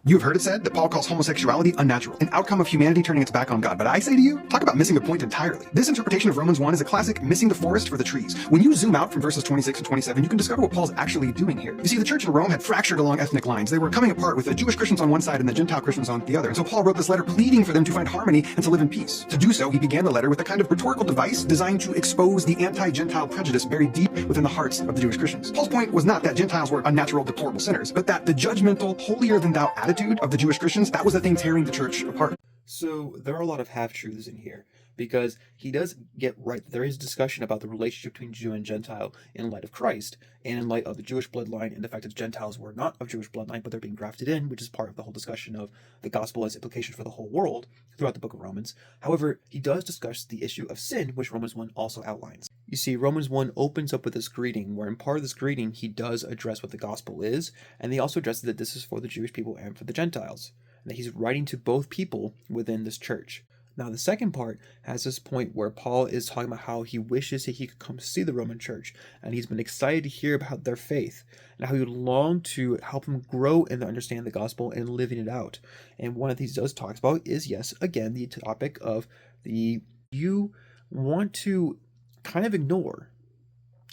You've heard it said that Paul calls homosexuality unnatural, an outcome of humanity turning its back on God. But I say to you, talk about missing the point entirely. This interpretation of Romans 1 is a classic missing the forest for the trees. When you zoom out from verses 26 and 27, you can discover what Paul's actually doing here. You see, the church in Rome had fractured along ethnic lines. They were coming apart with the Jewish Christians on one side and the Gentile Christians on the other. And so Paul wrote this letter pleading for them to find harmony and to live in peace. To do so, he began the letter with a kind of rhetorical device designed to expose the anti-Gentile prejudice buried deep within the hearts of the Jewish Christians. Paul's point was not that Gentiles were unnatural, deplorable sinners, but that the judgmental, holier-than-thou attitude of the Jewish Christians, that was the thing tearing the church apart. So there are a lot of half-truths in here, because he does get right that there is discussion about the relationship between Jew and Gentile in light of Christ, and in light of the Jewish bloodline and the fact that Gentiles were not of Jewish bloodline, but they're being grafted in, which is part of the whole discussion of the gospel as implications for the whole world throughout the book of Romans. However, he does discuss the issue of sin, which Romans 1 also outlines. You see, Romans 1 opens up with this greeting, where in part of this greeting, he does address what the gospel is, and he also addresses that this is for the Jewish people and for the Gentiles, and that he's writing to both people within this church. Now, the second part has this point where Paul is talking about how he wishes that he could come see the Roman church, and he's been excited to hear about their faith, and how he would long to help them grow and understand the gospel and living it out. And one of these does talks about is, yes, again, the topic of you want to kind of ignore.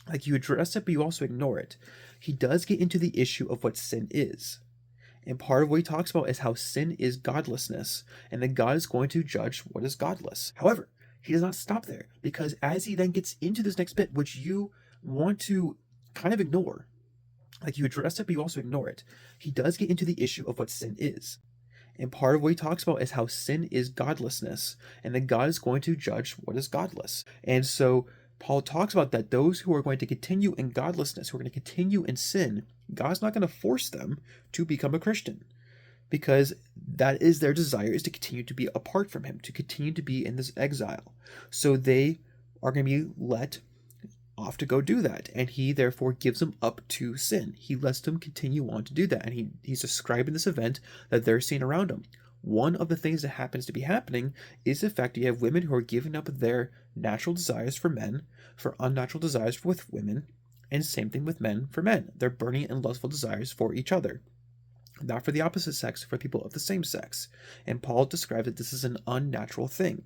Like, you address it, but you also ignore it. He does get into the issue of what sin is. And part of what he talks about is how sin is godlessness, and that God is going to judge what is godless. However, he does not stop there, because as he then gets into this next bit, which you want to kind of ignore, like you address it, but you also ignore it, he does get into the issue of what sin is. And part of what he talks about is how sin is godlessness, and that God is going to judge what is godless. And so Paul talks about that those who are going to continue in godlessness, who are going to continue in sin, God's not going to force them to become a Christian, because that is their desire, is to continue to be apart from him, to continue to be in this exile. So they are going to be let off to go do that, and he therefore gives them up to sin. He lets them continue on to do that, and he's describing this event that they're seeing around him. One of the things that happens to be happening is the fact that you have women who are giving up their natural desires for men for unnatural desires with women, and same thing with men for men. They're burning and lustful desires for each other, not for the opposite sex, for people of the same sex. And Paul describes that this is an unnatural thing,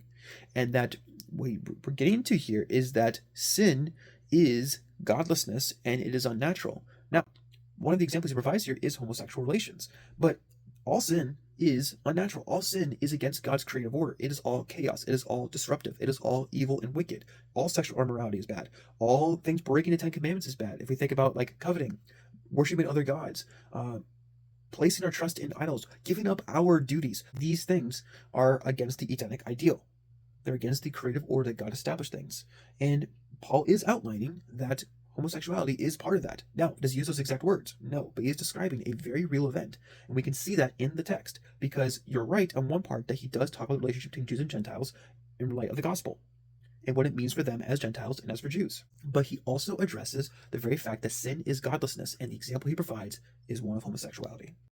and that what we're getting into here is that sin is godlessness and it is unnatural. Now, one of the examples he provides here is homosexual relations, but all sin is unnatural. All sin is against God's creative order. It is all chaos. It is all disruptive. It is all evil and wicked. All sexual immorality is bad. All things breaking the Ten Commandments is bad. If we think about like coveting, worshiping other gods, placing our trust in idols, giving up our duties, these things are against the Edenic ideal. They're against the creative order that God established things. And Paul is outlining that homosexuality is part of that. Now, does he use those exact words? No, but he is describing a very real event. And we can see that in the text, because you're right on one part that he does talk about the relationship between Jews and Gentiles in light of the gospel and what it means for them as Gentiles and as for Jews. But he also addresses the very fact that sin is godlessness, and the example he provides is one of homosexuality.